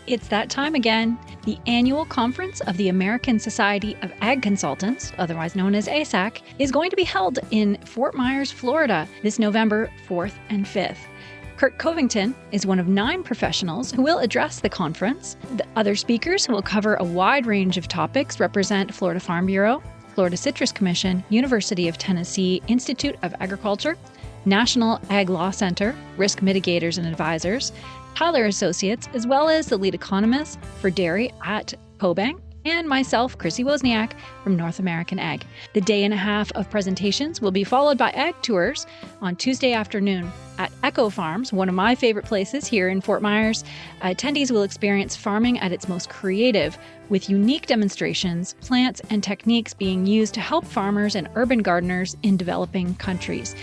It's that time again. The annual conference of the American Society of Ag Consultants, otherwise known as ASAC, is going to be held in Fort Myers, Florida, this November 4th and 5th. Kurt Covington is one of 9 professionals who will address the conference. The other speakers who will cover a wide range of topics represent Florida Farm Bureau, Florida Citrus Commission, University of Tennessee Institute of Agriculture, National Ag Law Center, Risk Mitigators and Advisors, Tyler Associates, as well as the lead economist for dairy at CoBank, and myself, Chrissy Wozniak from North American Ag. The day and a half of presentations will be followed by ag tours on Tuesday afternoon at Echo Farms, one of my favorite places here in Fort Myers. Attendees will experience farming at its most creative, with unique demonstrations, plants, and techniques being used to help farmers and urban gardeners in developing countries.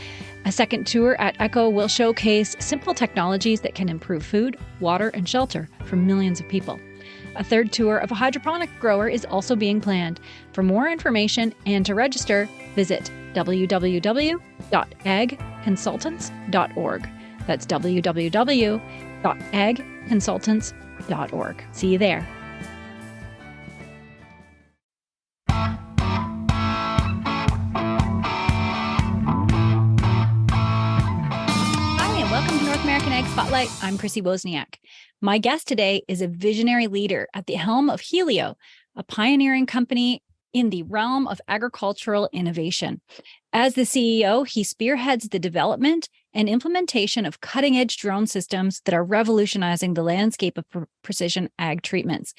A second tour at Echo will showcase simple technologies that can improve food, water, and shelter for millions of people. A third tour of a hydroponic grower is also being planned. For more information and to register, visit www.agconsultants.org. That's www.agconsultants.org. See you there. American Ag Spotlight. I'm Chrissy Wozniak. My guest today is a visionary leader at the helm of Hylio, a pioneering company in the realm of agricultural innovation. As the CEO, he spearheads the development and implementation of cutting-edge drone systems that are revolutionizing the landscape of precision ag treatments.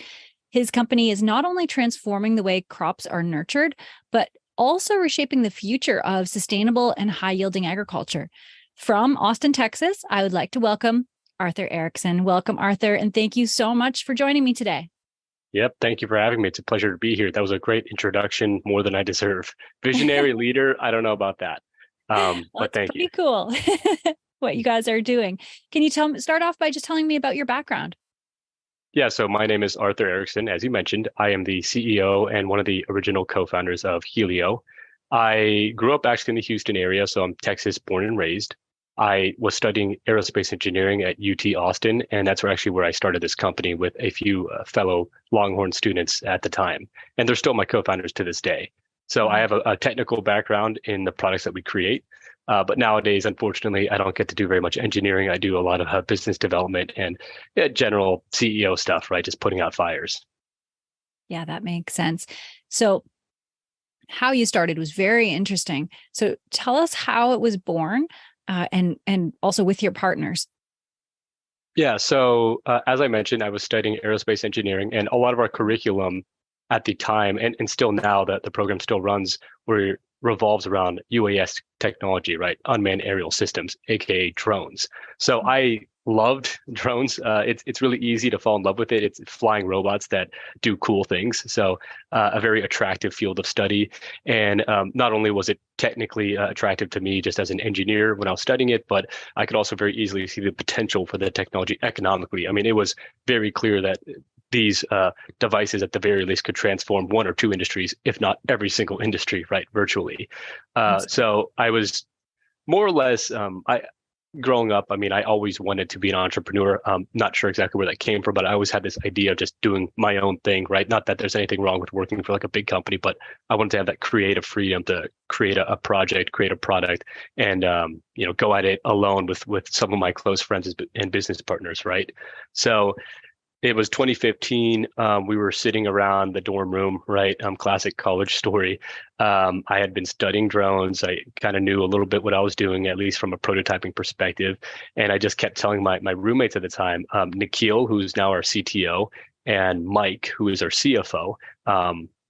His company is not only transforming the way crops are nurtured, but also reshaping the future of sustainable and high-yielding agriculture. From Austin, Texas, I would like to welcome Arthur Erickson. Welcome, Arthur, and thank you so much for joining me today. Yep, thank you for having me. It's a pleasure to be here. That was a great introduction, more than I deserve. Visionary leader, I don't know about that, but thank you. Pretty cool what you guys are doing. Can you start off by just telling me about your background? Yeah, so my name is Arthur Erickson. As you mentioned, I am the CEO and one of the original co-founders of Hylio. I grew up actually in the Houston area, so I'm Texas born and raised. I was studying aerospace engineering at UT Austin, and that's where I started this company with a few fellow Longhorn students at the time. And they're still my co-founders to this day. So I have a technical background in the products that we create. But nowadays, unfortunately, I don't get to do very much engineering. I do a lot of business development and general CEO stuff, right? Just putting out fires. Yeah, that makes sense. So how you started was very interesting. So tell us how it was born. And also with your partners. Yeah, so as I mentioned, I was studying aerospace engineering, and a lot of our curriculum at the time, and still now that the program still runs, revolves around UAS technology, right? Unmanned aerial systems, aka drones. So I loved drones. It's really easy to fall in love with it. It's flying robots that do cool things. So a very attractive field of study. And not only was it technically attractive to me just as an engineer when I was studying it, but I could also very easily see the potential for the technology economically. I mean, it was very clear that these devices at the very least could transform one or two industries, if not every single industry, right, virtually. So I was more or less, growing up, I mean, I always wanted to be an entrepreneur. Not sure exactly where that came from, but I always had this idea of just doing my own thing, right? Not that there's anything wrong with working for like a big company, but I wanted to have that creative freedom to create a project, create a product, and go at it alone with some of my close friends and business partners, right? So it was 2015. We were sitting around the dorm room, right? Classic college story. I had been studying drones. I kind of knew a little bit what I was doing, at least from a prototyping perspective. And I just kept telling my roommates at the time, Nikhil, who's now our CTO, and Mike, who is our CFO,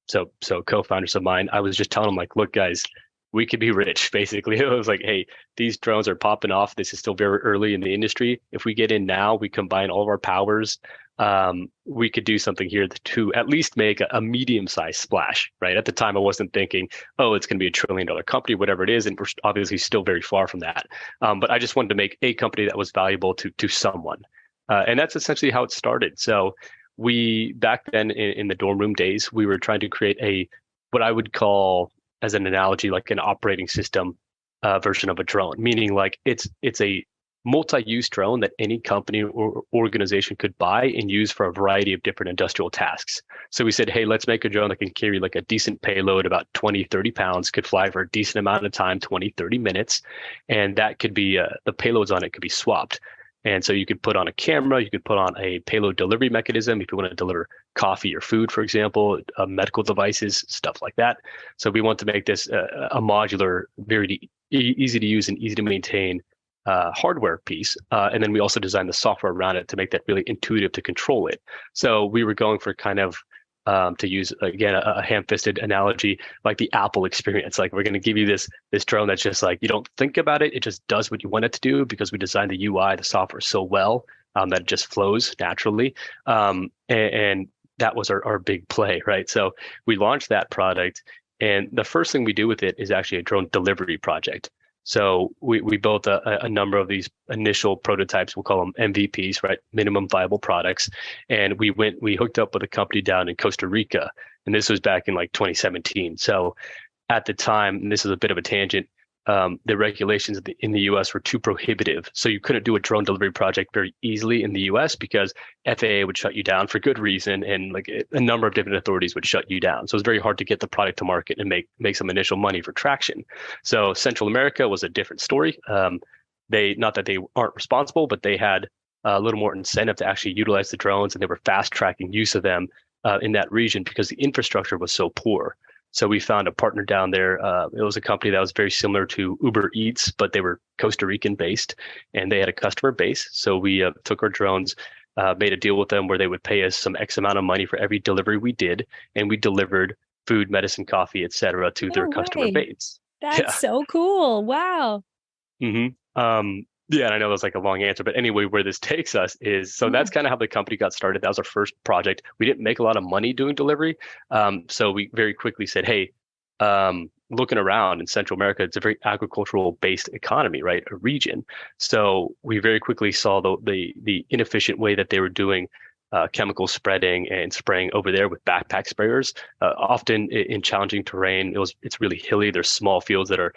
so co-founders of mine, I was just telling them, like, look, guys, we could be rich, basically. It was like, hey, these drones are popping off. This is still very early in the industry. If we get in now, we combine all of our powers. We could do something here to at least make a medium-sized splash, right? At the time, I wasn't thinking, oh, it's going to be $1 trillion company, whatever it is. And we're obviously still very far from that. But I just wanted to make a company that was valuable to someone. And that's essentially how it started. So we, back then in the dorm room days, we were trying to create what I would call, as an analogy, like an operating system version of a drone, meaning like it's a multi-use drone that any company or organization could buy and use for a variety of different industrial tasks. So we said, hey, let's make a drone that can carry like a decent payload, about 20, 30 pounds, could fly for a decent amount of time, 20, 30 minutes. And that could be, the payloads on it could be swapped. And so you could put on a camera, you could put on a payload delivery mechanism if you want to deliver coffee or food, for example, medical devices, stuff like that. So we want to make this a modular, very easy to use and easy to maintain hardware piece. And then we also designed the software around it to make that really intuitive to control it. So we were going for kind of, to use, again, a ham-fisted analogy, like the Apple experience. Like, we're going to give you this drone that's just like, you don't think about it. It just does what you want it to do because we designed the UI, the software so well that it just flows naturally. And that was our big play, right? So we launched that product. And the first thing we do with it is actually a drone delivery project. So we built a number of these initial prototypes. We'll call them MVPs, right? Minimum viable products. And we hooked up with a company down in Costa Rica. And this was back in like 2017. So at the time, and this is a bit of a tangent, the regulations in the US were too prohibitive. So you couldn't do a drone delivery project very easily in the US because FAA would shut you down for good reason. And like a number of different authorities would shut you down. So it's very hard to get the product to market and make some initial money for traction. So Central America was a different story. Not that they aren't responsible, but they had a little more incentive to actually utilize the drones, and they were fast tracking use of them in that region because the infrastructure was so poor. So we found a partner down there. It was a company that was very similar to Uber Eats, but they were Costa Rican based, and they had a customer base. So we took our drones, made a deal with them where they would pay us some X amount of money for every delivery we did, and we delivered food, medicine, coffee, et cetera, to their customer base. That's so cool. Wow. Mm-hmm. Yeah, and I know that's like a long answer, but anyway, where this takes us is, so that's kind of how the company got started. That was our first project. We didn't make a lot of money doing delivery. So we very quickly said, hey, looking around in Central America, it's a very agricultural based economy, right? A region. So we very quickly saw the inefficient way that they were doing chemical spreading and spraying over there with backpack sprayers, often in challenging terrain. It's really hilly. There's small fields that are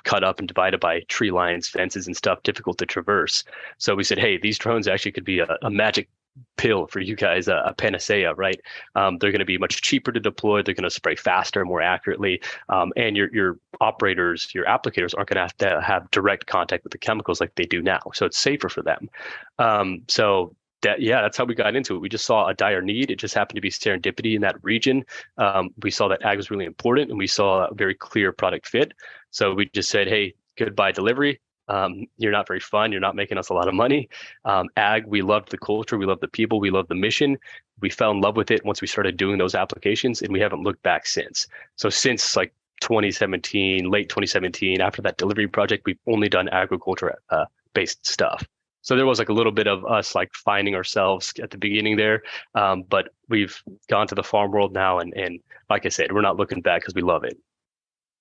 cut up and divided by tree lines, fences, and stuff, difficult to traverse. So we said, hey, these drones actually could be a magic pill for you guys, a panacea, right? They're going to be much cheaper to deploy. They're going to spray faster, more accurately, and your operators, your applicators aren't going to have direct contact with the chemicals like they do now. So it's safer for them. That's how we got into it. We just saw a dire need. It just happened to be serendipity in that region. We saw that ag was really important, and we saw a very clear product fit. So we just said, hey, goodbye delivery. You're not very fun. You're not making us a lot of money. Ag, we loved the culture. We loved the people. We loved the mission. We fell in love with it once we started doing those applications, and we haven't looked back since. So since like 2017, late 2017, after that delivery project, we've only done agriculture based stuff. So there was like a little bit of us like finding ourselves at the beginning there, but we've gone to the farm world now, and like I said, we're not looking back because we love it.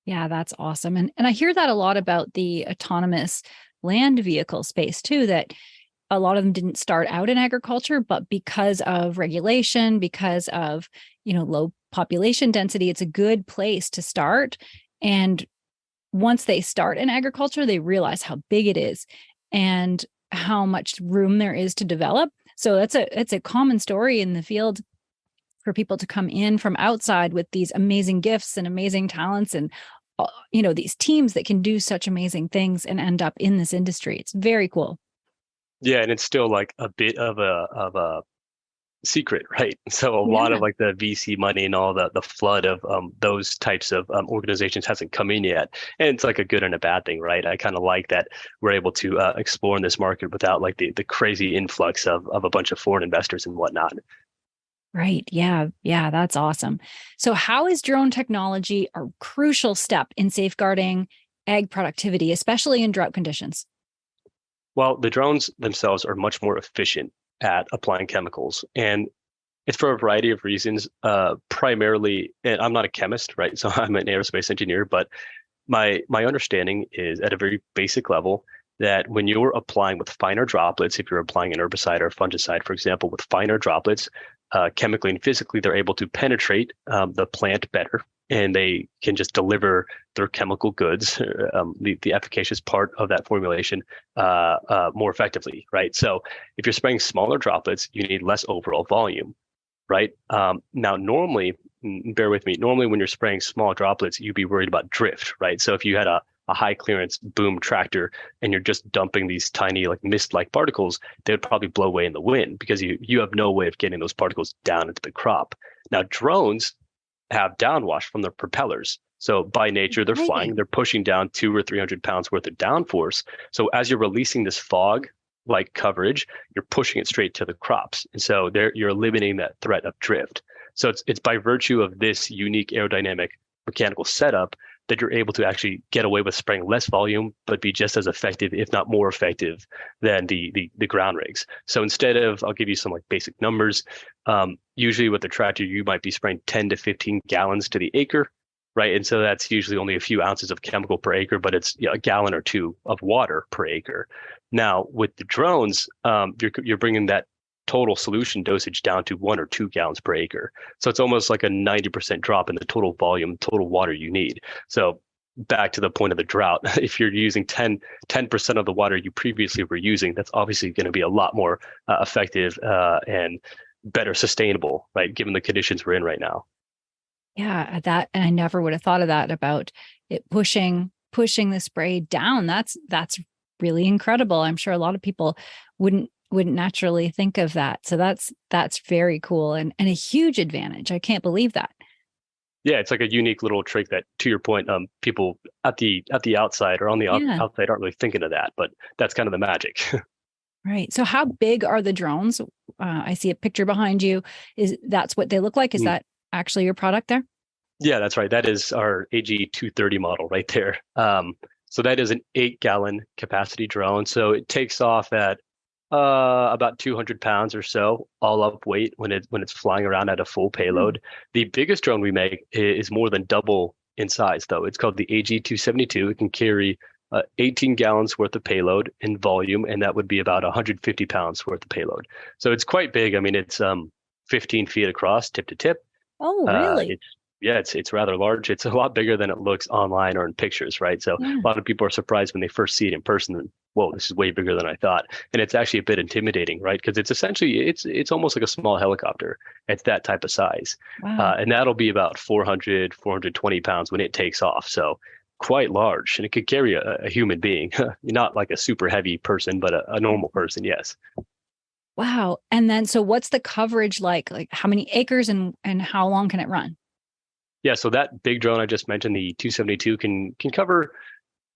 Yeah, that's awesome. And I hear that a lot about the autonomous land vehicle space too, that a lot of them didn't start out in agriculture, but because of regulation, because of, low population density, it's a good place to start. And once they start in agriculture, they realize how big it is and how much room there is to develop. So it's a common story in the field for people to come in from outside with these amazing gifts and amazing talents and these teams that can do such amazing things and end up in this industry. It's very cool. Yeah, and it's still like a bit of a secret, right? So a lot of like the VC money and all the flood of those types of organizations hasn't come in yet, and it's like a good and a bad thing, right? I kind of like that we're able to explore in this market without like the crazy influx of a bunch of foreign investors and whatnot. Right. Yeah. That's awesome. So how is drone technology a crucial step in safeguarding ag productivity, especially in drought conditions? Well, the drones themselves are much more efficient at applying chemicals, and it's for a variety of reasons. Primarily, and I'm not a chemist, right? So I'm an aerospace engineer, but my understanding is at a very basic level that when you're applying with finer droplets, if you're applying an herbicide or a fungicide, for example, with finer droplets, chemically and physically, they're able to penetrate the plant better. and they can just deliver their chemical goods, the efficacious part of that formulation, more effectively, right? So if you're spraying smaller droplets, you need less overall volume, right? Now, normally, bear with me, normally when you're spraying small droplets, you'd be worried about drift, right? So if you had a high clearance boom tractor and you're just dumping these tiny like mist-like particles, they would probably blow away in the wind because you have no way of getting those particles down into the crop. Now, drones have downwash from their propellers. So by nature, they're flying, they're pushing down 200 or 300 pounds worth of downforce. So as you're releasing this fog like coverage, you're pushing it straight to the crops. And so there you're eliminating that threat of drift. So it's by virtue of this unique aerodynamic mechanical setup that you're able to actually get away with spraying less volume, but be just as effective, if not more effective, than the ground rigs. So instead of, I'll give you some like basic numbers. Usually with the tractor, you might be spraying 10 to 15 gallons to the acre, right? And so that's usually only a few ounces of chemical per acre, but it's a gallon or two of water per acre. Now with the drones, you're bringing that total solution dosage down to 1 or 2 gallons per acre. So it's almost like a 90% drop in the total volume, total water you need. So back to the point of the drought, if you're using 10% of the water you previously were using, that's obviously going to be a lot more effective and better sustainable, right? Given the conditions we're in right now. Yeah, that, and I never would have thought of that about it pushing the spray down. That's really incredible. I'm sure a lot of people wouldn't naturally think of that. So that's very cool and a huge advantage. I can't believe that. Yeah, it's like a unique little trick that, to your point, people at the outside or on the outside aren't really thinking of that, but that's kind of the magic. Right. So how big are the drones? I see a picture behind you. That's what they look like? Is that actually your product there? Yeah, that's right. That is our AG 230 model right there. So that is an 8-gallon capacity drone. So it takes off at about 200 pounds or so, all up weight when it's flying around at a full payload. The biggest drone we make is more than double in size, though. It's called the AG 272. It can carry 18 gallons worth of payload in volume, and that would be about 150 pounds worth of payload. So it's quite big. I mean, it's 15 feet across, tip to tip. Oh, really? It's rather large. It's a lot bigger than it looks online or in pictures, right? So a lot of people are surprised when they first see it in person. And, whoa, this is way bigger than I thought. And it's actually a bit intimidating, right? Because it's essentially, it's almost like a small helicopter. It's that type of size. Wow. And that'll be about 400, 420 pounds when it takes off. So quite large. And it could carry a human being, not like a super heavy person, but a normal person, yes. Wow. And then, so what's the coverage like? Like how many acres and how long can it run? Yeah, so that big drone I just mentioned, the 272, can cover,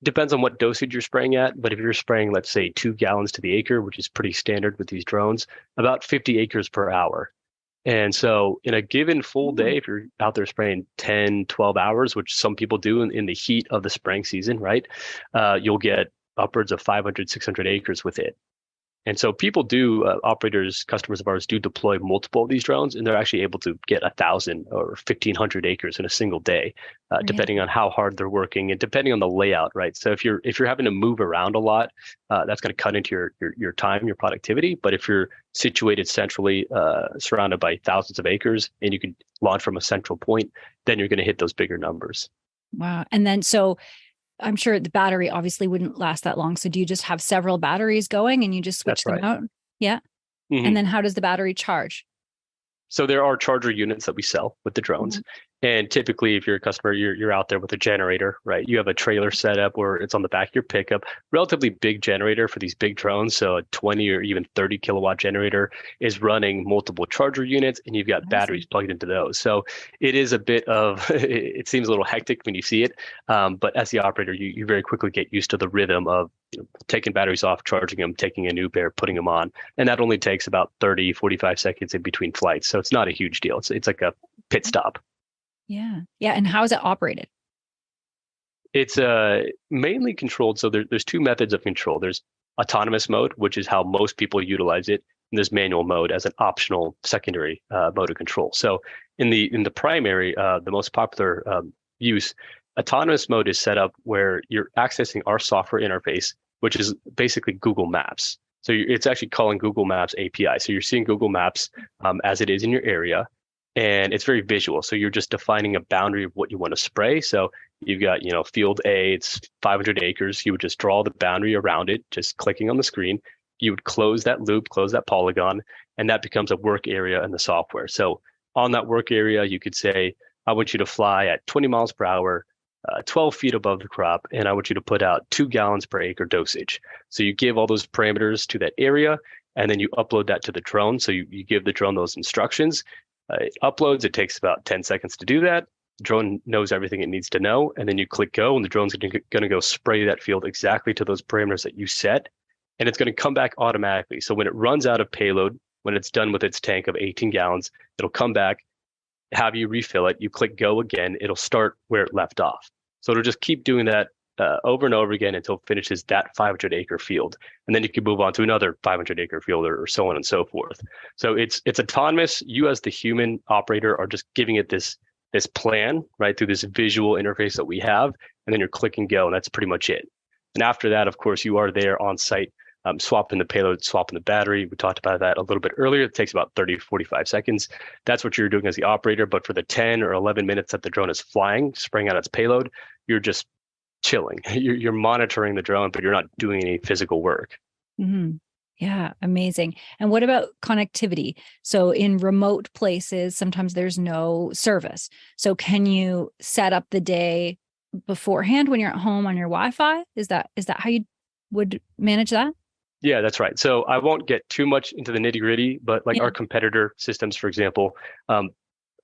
depends on what dosage you're spraying at, but if you're spraying, let's say 2 gallons to the acre, which is pretty standard with these drones, about 50 acres per hour. And so in a given full day, if you're out there spraying 10, 12 hours, which some people do in the heat of the spraying season, right, you'll get upwards of 500, 600 acres with it. And so people operators, customers of ours do deploy multiple of these drones, and they're actually able to get 1,000 or 1,500 acres in a single day, depending on how hard they're working and depending on the layout, right? So if you're having to move around a lot, that's going to cut into your time, your productivity. But if you're situated centrally, surrounded by thousands of acres, and you can launch from a central point, then you're going to hit those bigger numbers. Wow. And then so I'm sure the battery obviously wouldn't last that long. So do you just have several batteries going and you just switch them out? Yeah. Mm-hmm. And then how does the battery charge? So there are charger units that we sell with the drones. And typically, if you're a customer, you're out there with a generator, right? You have a trailer set up where it's on the back of your pickup, relatively big generator for these big drones. So a 20 or even 30 kilowatt generator is running multiple charger units, and you've got batteries plugged into those. So it is a bit of, it seems a little hectic when you see it. But as the operator, you very quickly get used to the rhythm of taking batteries off, charging them, taking a new pair, putting them on. And that only takes about 30, 45 seconds in between flights. So it's not a huge deal. It's like a pit stop. Yeah. Yeah. And how is it operated? It's mainly controlled. So there's two methods of control. There's autonomous mode, which is how most people utilize it. And there's manual mode as an optional secondary mode of control. So in the primary, the most popular use, autonomous mode is set up where you're accessing our software interface, which is basically Google Maps. So it's actually calling Google Maps API. So you're seeing Google Maps as it is in your area. and it's very visual. So you're just defining a boundary of what you want to spray. So you've got, field A, it's 500 acres. You would just draw the boundary around it, just clicking on the screen. You would close that loop, close that polygon, and that becomes a work area in the software. So on that work area, you could say, I want you to fly at 20 miles per hour, 12 feet above the crop, and I want you to put out 2 gallons per acre dosage. So you give all those parameters to that area, and then you upload that to the drone. So you give the drone those instructions. It uploads. It takes about 10 seconds to do that. The drone knows everything it needs to know, and then you click go, and the drone's going to go spray that field exactly to those parameters that you set, and it's going to come back automatically. So when it runs out of payload, when it's done with its tank of 18 gallons, it'll come back, have you refill it. You click go again, it'll start where it left off. So it'll just keep doing that over and over again until it finishes that 500-acre field. And then you can move on to another 500-acre field or so on and so forth. So it's autonomous. You as the human operator are just giving it this plan, right, through this visual interface that we have, and then you're clicking go, and that's pretty much it. And after that, of course, you are there on site, swapping the payload, swapping the battery. We talked about that a little bit earlier. It takes about 30 to 45 seconds. That's what you're doing as the operator. But for the 10 or 11 minutes that the drone is flying, spraying out its payload, you're just chilling. You're monitoring the drone, but you're not doing any physical work. Mm-hmm. Yeah, amazing. And what about connectivity? So in remote places, sometimes there's no service. So can you set up the day beforehand when you're at home on your Wi-Fi? Is that how you would manage that? Yeah, that's right. So I won't get too much into the nitty gritty, but like our competitor systems, for example,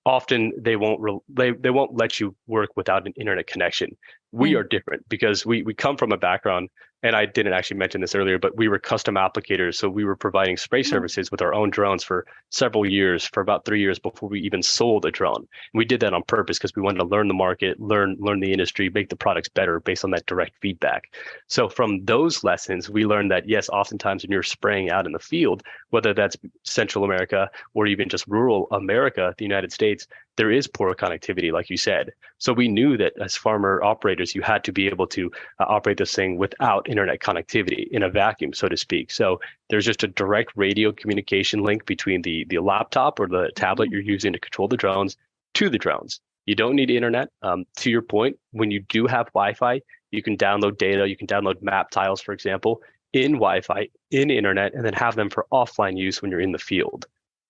often they won't let you work without an internet connection. We are different because we come from a background, and I didn't actually mention this earlier, but we were custom applicators. So we were providing spray services with our own drones for several years, for about 3 years before we even sold a drone. And we did that on purpose because we wanted to learn the market, learn the industry, make the products better based on that direct feedback. So from those lessons, we learned that yes, oftentimes when you're spraying out in the field, whether that's Central America or even just rural America, the United States, there is poor connectivity, like you said. So we knew that as farmer operators, you had to be able to operate this thing without internet connectivity in a vacuum, so to speak. So there's just a direct radio communication link between the laptop or the tablet you're using to control the drones to the drones. You don't need internet. To your point, when you do have Wi-Fi, you can download data. You can download map tiles, for example, in Wi-Fi, in internet, and then have them for offline use when you're in the field.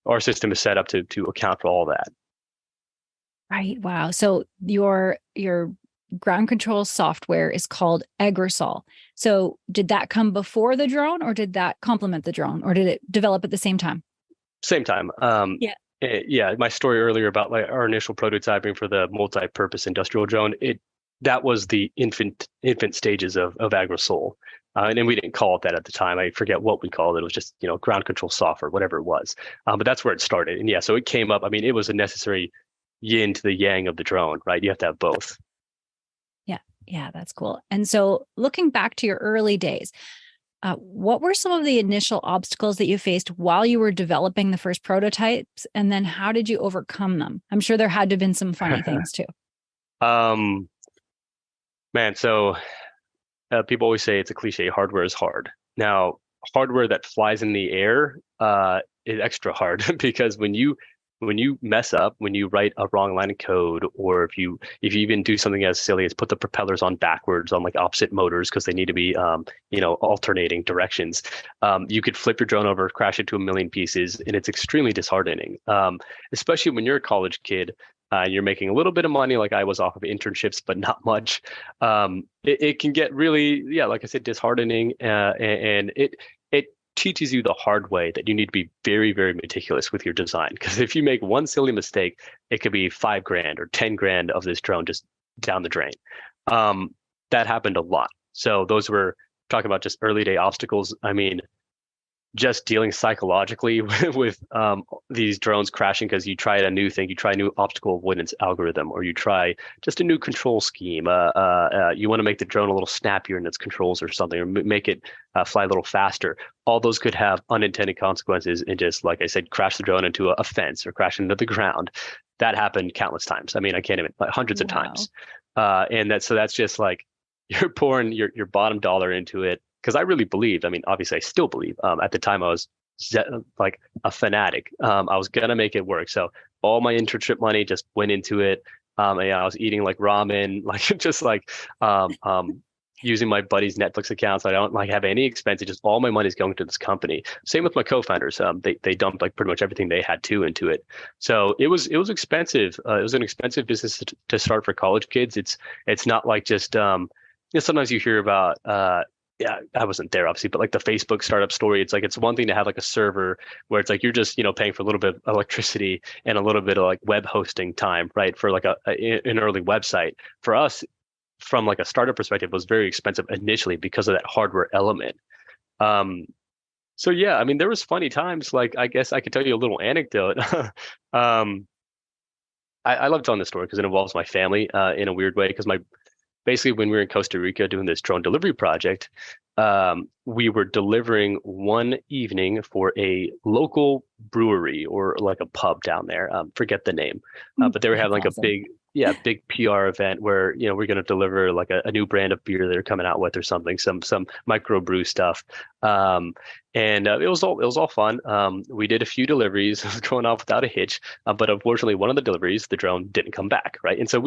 Our system is set up to account for all that. Right. Wow. So your ground control software is called Agrosol. So did that come before the drone, or did that complement the drone, or did it develop at the same time? Same time. Yeah. My story earlier about like our initial prototyping for the multi-purpose industrial drone, that was the infant stages of Agrosol. And then we didn't call it that at the time. I forget what we called it. It was just, ground control software, whatever it was. But that's where it started. And yeah, so it came up. I mean, it was a necessary yin to the yang of the drone, right? You have to have both. Yeah, that's cool. And so looking back to your early days, what were some of the initial obstacles that you faced while you were developing the first prototypes? And then how did you overcome them? I'm sure there had to have been some funny things too. Man, so people always say it's a cliche, hardware is hard. Now, hardware that flies in the air is extra hard because when you mess up, when you write a wrong line of code, or if you even do something as silly as put the propellers on backwards on like opposite motors because they need to be alternating directions, you could flip your drone over, crash it to a million pieces, and it's extremely disheartening. Especially when you're a college kid and you're making a little bit of money, like I was off of internships, but not much. It can get really, like I said, disheartening, and it teaches you the hard way that you need to be very, very meticulous with your design. Because if you make one silly mistake, it could be $5,000 or $10,000 of this drone just down the drain. That happened a lot. So those were talking about just early day obstacles. I mean, just dealing psychologically with these drones crashing because you try a new thing, you try a new obstacle avoidance algorithm, or you try just a new control scheme. You want to make the drone a little snappier in its controls or something, or make it fly a little faster. All those could have unintended consequences and just, like I said, crash the drone into a fence or crash into the ground. That happened countless times. I mean, I can't even, like hundreds of times. And that's just like you're pouring your bottom dollar into it. Because I really believed, I mean, obviously I still believe, at the time I was like a fanatic. I was going to make it work. So all my internship money just went into it. And I was eating like ramen, like just like using my buddy's Netflix accounts. I don't like have any expenses. Just all my money is going to this company. Same with my co-founders. They dumped like pretty much everything they had too into it. So it was expensive. It was an expensive business to start for college kids. It's not like just sometimes you hear about yeah, I wasn't there obviously, but like the Facebook startup story, it's like it's one thing to have like a server where it's like you're just paying for a little bit of electricity and a little bit of like web hosting time, right? For like an early website. For us, from like a startup perspective, was very expensive initially because of that hardware element. Um, so yeah, I mean, there was funny times. Like I guess I could tell you a little anecdote. um, I love telling this story because it involves my family in a weird way. Because my basically when we were in Costa Rica doing this drone delivery project, we were delivering one evening for a local brewery or like a pub down there. Forget the name, but they were having like That's a awesome. big PR event where we're going to deliver like a new brand of beer they're coming out with or something, some micro brew stuff. And it was all fun. We did a few deliveries. It was going off without a hitch, but unfortunately, one of the deliveries, the drone didn't come back, right? And so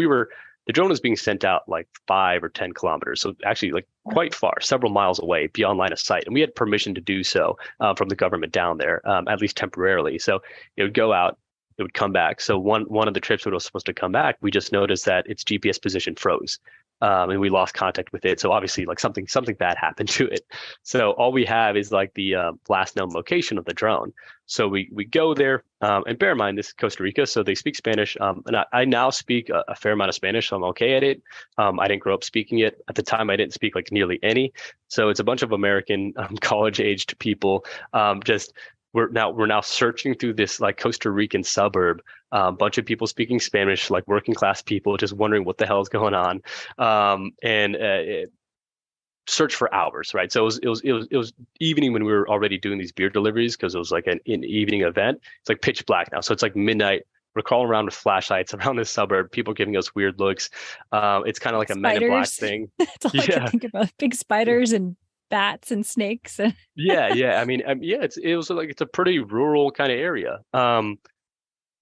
the drone was being sent out like 5 or 10 kilometers, so actually like quite far, several miles away, beyond line of sight, and we had permission to do so from the government down there, at least temporarily. So it would go out, it would come back. So one of the trips when it was supposed to come back, we just noticed that its GPS position froze, and we lost contact with it. So obviously, like something bad happened to it. So all we have is like the last known location of the drone. So we go there, and bear in mind this is Costa Rica, so they speak Spanish. And I now speak a fair amount of Spanish, so I'm okay at it. I didn't grow up speaking it. At the time, I didn't speak like nearly any. So it's a bunch of American college-aged people. Just we're now searching through this like Costa Rican suburb. A bunch of people speaking Spanish, like working class people, just wondering what the hell is going on. And search for hours, right? So it was evening when we were already doing these beer deliveries because it was like an evening event. It's like pitch black now, so it's like midnight. We're crawling around with flashlights around this suburb. People giving us weird looks. It's kind of like a Men in Black Spiders. thing. That's all I could Yeah, think about. Big spiders and bats and snakes. yeah. I mean, yeah, it's a pretty rural kind of area.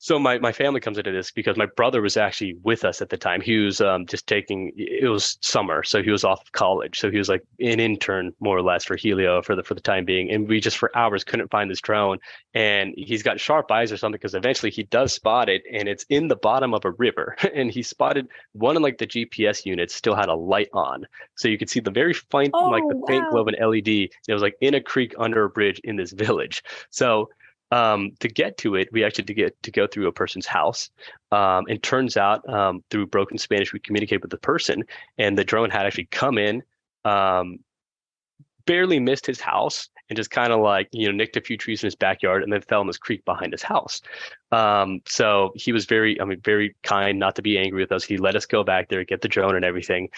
So my family comes into this because my brother was actually with us at the time. He was just taking it was summer, so he was off of college. So he was like an intern more or less for Hylio for the time being. And we just for hours couldn't find this drone. And he's got sharp eyes or something because eventually he does spot it, and it's in the bottom of a river. And he spotted one of like the GPS units still had a light on, so you could see the very faint like Oh, the faint glow of wow. an LED. It was like in a creek under a bridge in this village. So to get to it, we actually had to go through a person's house. And turns out, through broken Spanish, we communicated with the person, and the drone had actually come in, um, barely missed his house, and just kind of like nicked a few trees in his backyard, and then fell in this creek behind his house. So he was very kind, not to be angry with us. He let us go back there, get the drone and everything.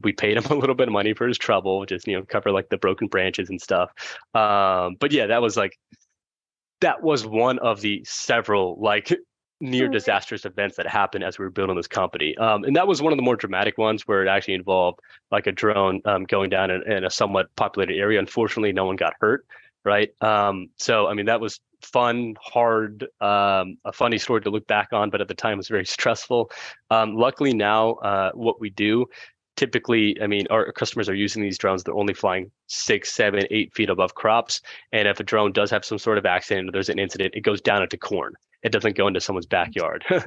We paid him a little bit of money for his trouble, just cover like the broken branches and stuff. But yeah, that was one of the several like near Right. disastrous events that happened as we were building this company. And that was one of the more dramatic ones where it actually involved like a drone going down in a somewhat populated area. Unfortunately, no one got hurt, right? So I mean that was fun, hard, a funny story to look back on, but at the time it was very stressful. Luckily now, what we do typically, I mean, our customers are using these drones. They're only flying 6, 7, 8 feet above crops. And if a drone does have some sort of accident or there's an incident, it goes down into corn. It doesn't go into someone's backyard. Yeah,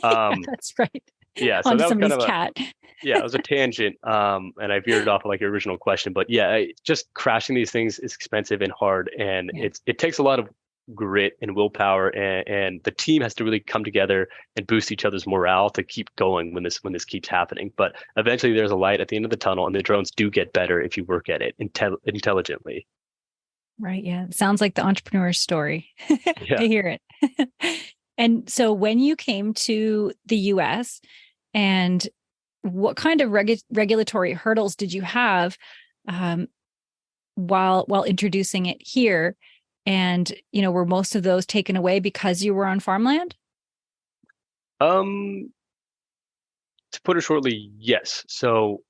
um, that's right. yeah, so Onto that was kind somebody's of cat. it was a tangent. And I veered off of like your original question, but yeah, just crashing these things is expensive and hard, and Yeah. it takes a lot of grit and willpower, and the team has to really come together and boost each other's morale to keep going when this keeps happening. But eventually, there's a light at the end of the tunnel, and the drones do get better if you work at it intelligently. Right. Yeah. Sounds like the entrepreneur's story. I Yeah. hear it. And so when you came to the US, and what kind of regulatory hurdles did you have um, while introducing it here? And, were most of those taken away because you were on farmland? Um, to put it shortly, yes. So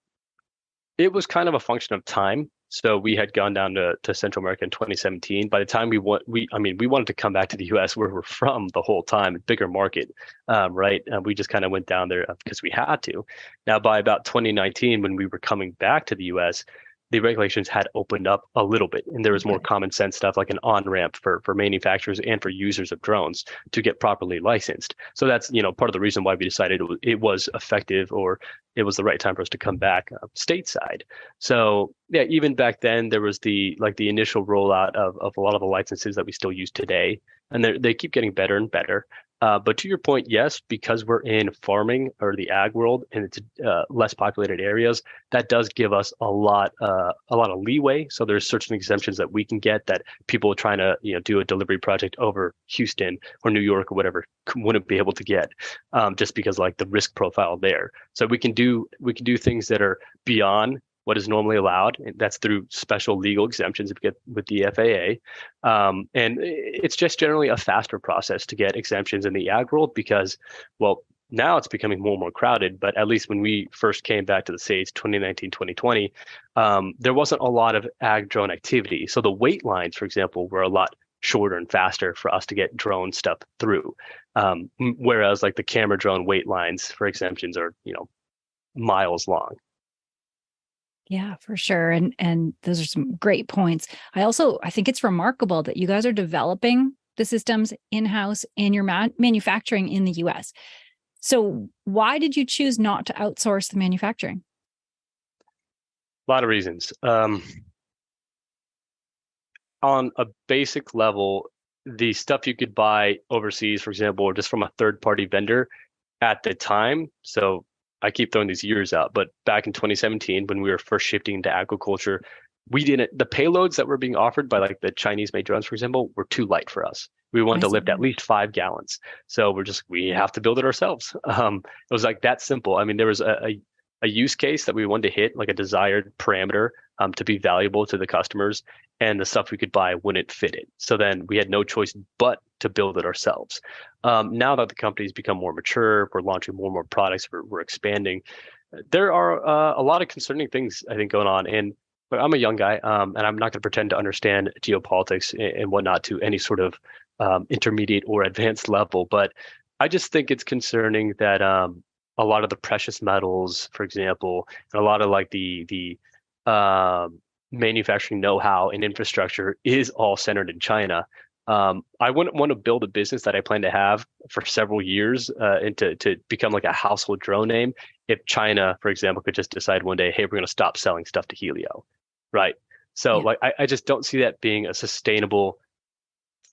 it was kind of a function of time. So we had gone down to Central America in 2017. By the time we wanted to come back to the US where we're from the whole time, bigger market, right? We just kind of went down there because we had to. Now, by about 2019, when we were coming back to the US, the regulations had opened up a little bit, and there was more common sense stuff like an on-ramp for manufacturers and for users of drones to get properly licensed. So that's, part of the reason why we decided it was effective, or it was the right time for us to come back stateside. So yeah, even back then there was the initial rollout of a lot of the licenses that we still use today, and they keep getting better and better. But to your point, yes, because we're in farming or the ag world and it's less populated areas, that does give us a lot of leeway. So there's certain exemptions that we can get that people trying to do a delivery project over Houston or New York or whatever wouldn't be able to get, just because like the risk profile there. So we can do things that are beyond what is normally allowed. And that's through special legal exemptions if you get with the FAA. And it's just generally a faster process to get exemptions in the ag world because, well, now it's becoming more and more crowded, but at least when we first came back to the States, 2019, 2020, there wasn't a lot of ag drone activity. So the wait lines, for example, were a lot shorter and faster for us to get drone stuff through. Whereas like the camera drone wait lines for exemptions are, miles long. Yeah, for sure. And those are some great points. I think it's remarkable that you guys are developing the systems in-house and you're manufacturing in the US. So why did you choose not to outsource the manufacturing? A lot of reasons. On a basic level, the stuff you could buy overseas, for example, or just from a third-party vendor at the time, so I keep throwing these years out, but back in 2017, when we were first shifting into agriculture, the payloads that were being offered by like the Chinese made drones, for example, were too light for us. We wanted to lift at least 5 gallons. So we have to build it ourselves. It was like that simple. I mean, there was a use case that we wanted to hit, like a desired parameter to be valuable to the customers, and the stuff we could buy wouldn't fit it. So then we had no choice but to build it ourselves. Now that the company's become more mature, we're launching more and more products, we're expanding. There are a lot of concerning things, I think, going on. And I'm a young guy, and I'm not going to pretend to understand geopolitics and whatnot to any sort of intermediate or advanced level. But I just think it's concerning that a lot of the precious metals, for example, and a lot of like the manufacturing know-how and infrastructure is all centered in China. I wouldn't want to build a business that I plan to have for several years and to become like a household drone name if China, for example, could just decide one day, hey, we're going to stop selling stuff to Hylio, right? So like I just don't see that being a sustainable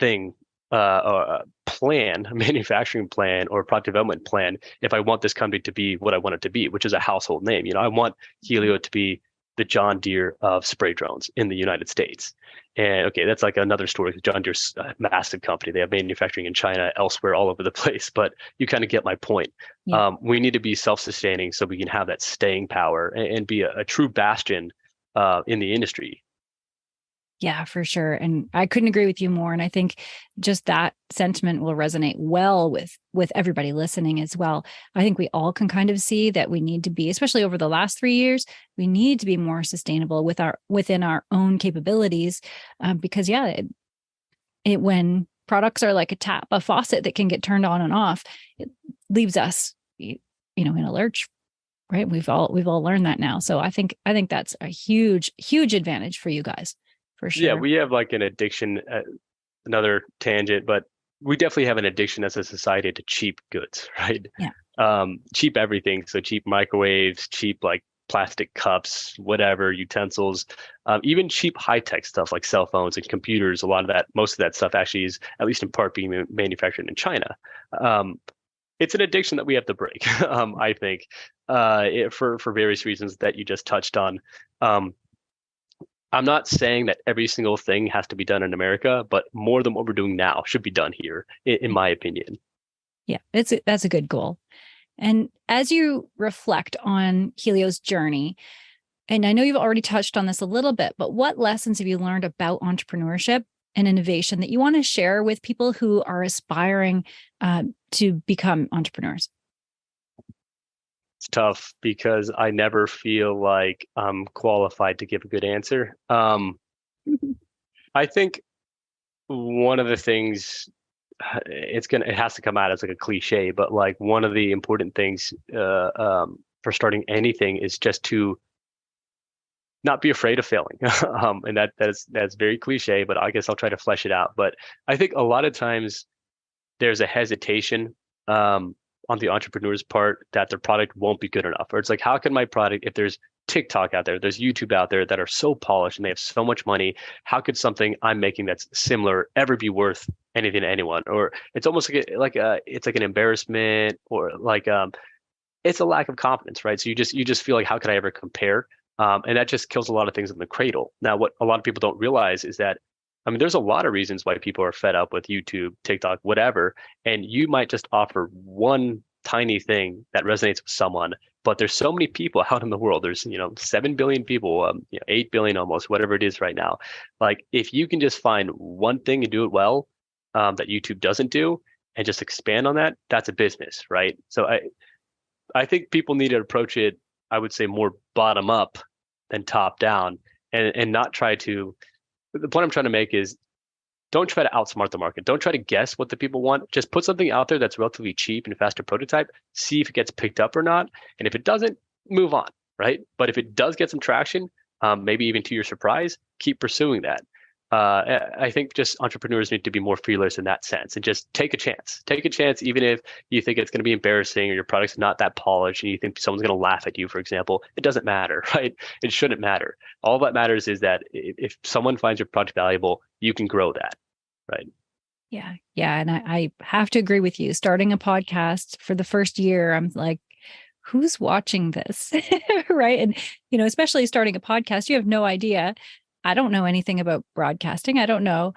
thing, or a plan, a manufacturing plan or a product development plan if I want this company to be what I want it to be, which is a household name. I want Hylio to be the John Deere of spray drones in the United States. And okay, that's like another story. John Deere's a massive company. They have manufacturing in China, elsewhere, all over the place. But you kind of get my point. Yeah. We need to be self-sustaining so we can have that staying power and be a true bastion in the industry. Yeah, for sure. And I couldn't agree with you more. And I think just that sentiment will resonate well with everybody listening as well. I think we all can kind of see that we need to be, especially over the last 3 years, we need to be more sustainable within our own capabilities. Because when products are like a faucet that can get turned on and off, it leaves us, in a lurch. Right. We've all learned that now. So I think that's a huge, huge advantage for you guys. For sure. Yeah, we have like an addiction, another tangent, but we definitely have an addiction as a society to cheap goods, right? Yeah. Cheap everything. So cheap microwaves, cheap like plastic cups, whatever, utensils, even cheap high-tech stuff like cell phones and computers. Most of that stuff actually is at least in part being manufactured in China. It's an addiction that we have to break, I think, for various reasons that you just touched on. I'm not saying that every single thing has to be done in America, but more than what we're doing now should be done here, in my opinion. Yeah, that's a good goal. And as you reflect on Hylio's journey, and I know you've already touched on this a little bit, but what lessons have you learned about entrepreneurship and innovation that you want to share with people who are aspiring to become entrepreneurs? It's tough because I never feel like I'm qualified to give a good answer. I think one of the things it has to come out as like a cliche, but like one of the important things for starting anything is just to not be afraid of failing. And that's very cliche, but I guess I'll try to flesh it out. But I think a lot of times there's a hesitation on the entrepreneur's part that their product won't be good enough. Or it's like, how can my product, if there's TikTok out there, there's YouTube out there that are so polished and they have so much money, how could something I'm making that's similar ever be worth anything to anyone? Or it's almost it's like an embarrassment, or like it's a lack of confidence, right? So you just feel like, how could I ever compare? And that just kills a lot of things in the cradle. Now, what a lot of people don't realize is that, I mean, there's a lot of reasons why people are fed up with YouTube, TikTok, whatever, and you might just offer one tiny thing that resonates with someone, but there's so many people out in the world. There's 7 billion people, 8 billion almost, whatever it is right now. Like, if you can just find one thing and do it well, that YouTube doesn't do, and just expand on that, that's a business, right? So I think people need to approach it, I would say, more bottom up than top down, and not try to. The point I'm trying to make is, don't try to outsmart the market. Don't try to guess what the people want. Just put something out there that's relatively cheap and fast to prototype. See if it gets picked up or not. And if it doesn't, move on, right? But if it does get some traction, maybe even to your surprise, keep pursuing that. I think just entrepreneurs need to be more fearless in that sense, and just take a chance. Take a chance, even if you think it's going to be embarrassing or your product's not that polished and you think someone's going to laugh at you, for example. It doesn't matter, right? It shouldn't matter. All that matters is that if someone finds your product valuable, you can grow that, right? Yeah. Yeah. And I have to agree with you. Starting a podcast for the first year, I'm like, who's watching this? Right. And, especially starting a podcast, you have no idea. I don't know anything about broadcasting. I don't know.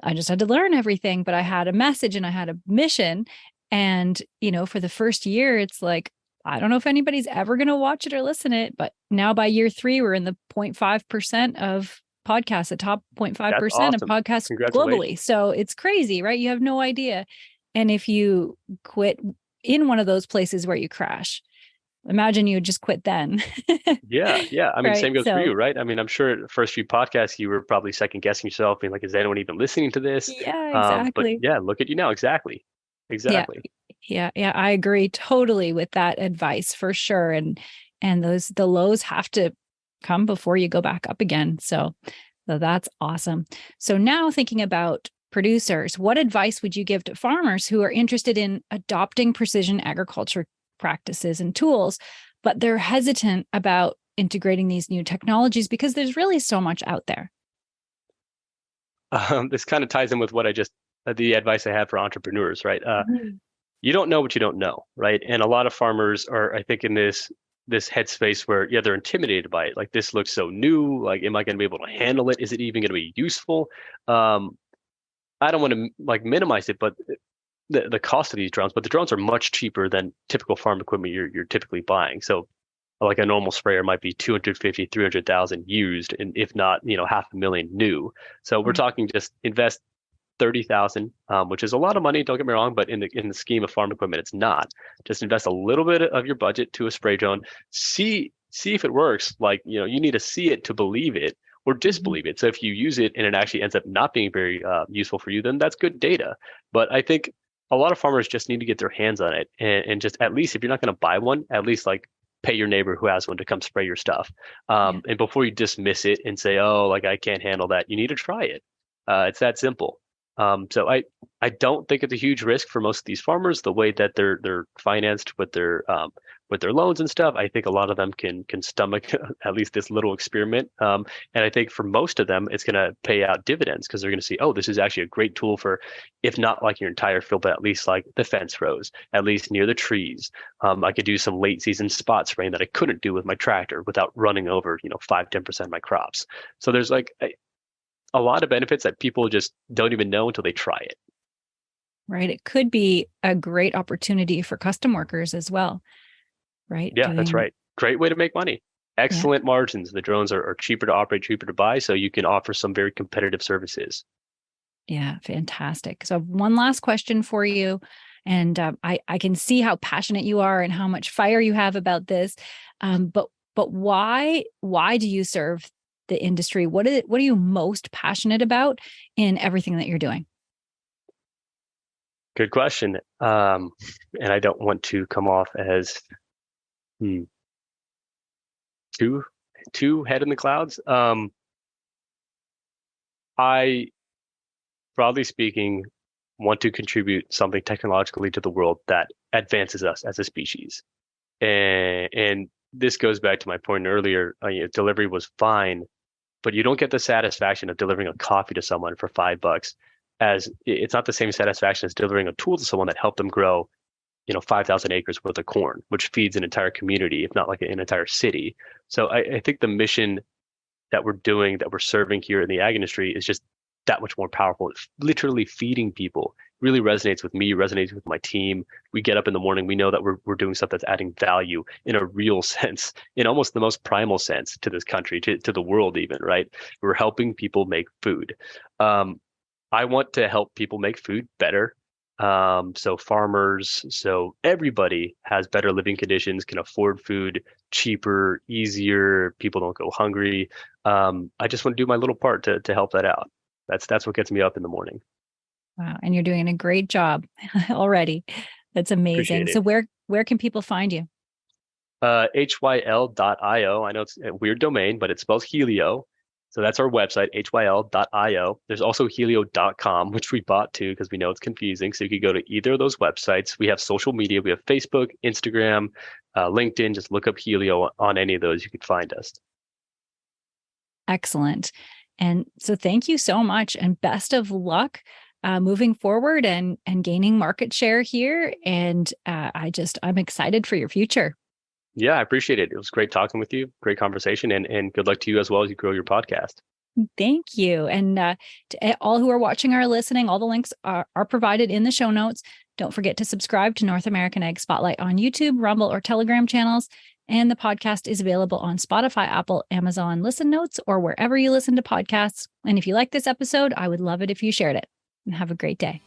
I just had to learn everything, but I had a message and I had a mission. And, for the first year, it's like, I don't know if anybody's ever going to watch it or listen to it, but now by year 3, we're in the 0.5% of podcasts, the top 0.5% of podcasts globally. So it's crazy, right? You have no idea. And if you quit in one of those places where you crash, imagine you would just quit then. Yeah. I mean, right? Same goes for you, right? I mean, I'm sure the first few podcasts, you were probably second guessing yourself, being like, is anyone even listening to this? Yeah, exactly. But yeah, look at you now. Exactly. Yeah. I agree totally with that advice for sure. And the lows have to come before you go back up again. So that's awesome. So now thinking about producers, what advice would you give to farmers who are interested in adopting precision agriculture practices and tools, but they're hesitant about integrating these new technologies because there's really so much out there? This kind of ties in with what the advice I have for entrepreneurs, right? You don't know what you don't know, right? And a lot of farmers are, I think, in this headspace where, yeah, they're intimidated by it. Like, this looks so new. Like, am I going to be able to handle it? Is it even going to be useful? I don't want to minimize it, but the cost of these drones, but the drones are much cheaper than typical farm equipment you're typically buying. So like a normal sprayer might be 250, 300,000 used, and if not, $500,000 new. So we're talking just invest 30,000, which is a lot of money. Don't get me wrong, but in the scheme of farm equipment, it's not. Just invest a little bit of your budget to a spray drone. See if it works. Like, you need to see it to believe it or disbelieve it. So if you use it and it actually ends up not being very useful for you, then that's good data. But I think a lot of farmers just need to get their hands on it, and just, at least if you're not going to buy one, at least pay your neighbor who has one to come spray your stuff. And before you dismiss it and say, oh, like, I can't handle that, you need to try it. It's that simple. So I don't think it's a huge risk for most of these farmers, the way that they're financed with their loans and stuff. I think a lot of them can stomach at least this little experiment. And I think for most of them, it's going to pay out dividends, because they're going to see, oh, this is actually a great tool for, if not like your entire field, but at least like the fence rows, at least near the trees. I could do some late season spot spraying that I couldn't do with my tractor without running over, 5-10% of my crops. So there's a lot of benefits that people just don't even know until they try it. Right. It could be a great opportunity for custom workers as well. Right. Yeah, that's right. Great way to make money. Excellent margins. The drones are cheaper to operate, cheaper to buy. So you can offer some very competitive services. Yeah. Fantastic. So one last question for you. And I can see how passionate you are and how much fire you have about this. But why do you serve the industry? What are you most passionate about in everything that you're doing? Good question. And I don't want to come off as too head in the clouds. I, broadly speaking, want to contribute something technologically to the world that advances us as a species. And this goes back to my point earlier. Delivery was fine, but you don't get the satisfaction of delivering a coffee to someone for $5. As it's not the same satisfaction as delivering a tool to someone that helped them grow, 5,000 acres worth of corn, which feeds an entire community, if not like an entire city. So I think the mission that we're doing, that we're serving here in the ag industry is just that much more powerful. It's literally feeding people really resonates with me, resonates with my team. We get up in the morning, we know that we're doing stuff that's adding value in a real sense, in almost the most primal sense to this country, to the world even, right? We're helping people make food. I want to help people make food better. So farmers, so everybody has better living conditions, can afford food cheaper, easier. People don't go hungry. I just want to do my little part to help that out. That's what gets me up in the morning. Wow. And you're doing a great job already. That's amazing. So where can people find you? hyl.io. I know it's a weird domain, but it spells Hylio. So that's our website, hyl.io. There's also hylio.com, which we bought too, because we know it's confusing. So you could go to either of those websites. We have social media. We have Facebook, Instagram, LinkedIn. Just look up Hylio on any of those. You could find us. Excellent. And so thank you so much and best of luck moving forward and gaining market share here. And I'm excited for your future. Yeah, I appreciate it. It was great talking with you. Great conversation, and good luck to you as well as you grow your podcast. Thank you. And to all who are watching or listening, all the links are provided in the show notes. Don't forget to subscribe to North American Ag Spotlight on YouTube, Rumble, or Telegram channels. And the podcast is available on Spotify, Apple, Amazon, Listen Notes, or wherever you listen to podcasts. And if you like this episode, I would love it if you shared it. And have a great day.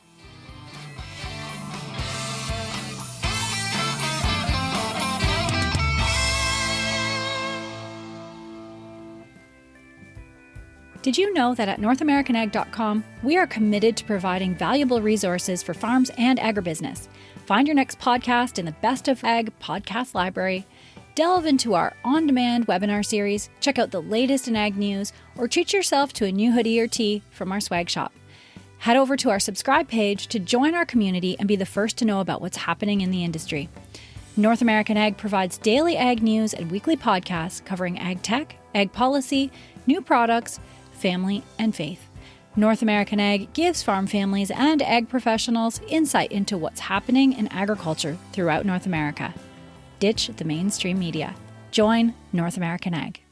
Did you know that at NorthAmericanAg.com, we are committed to providing valuable resources for farms and agribusiness? Find your next podcast in the Best of Ag podcast library, delve into our on-demand webinar series, check out the latest in ag news, or treat yourself to a new hoodie or tee from our swag shop. Head over to our subscribe page to join our community and be the first to know about what's happening in the industry. North American Ag provides daily ag news and weekly podcasts covering ag tech, ag policy, new products, family, and faith. North American Ag gives farm families and ag professionals insight into what's happening in agriculture throughout North America. Ditch the mainstream media. Join North American Ag.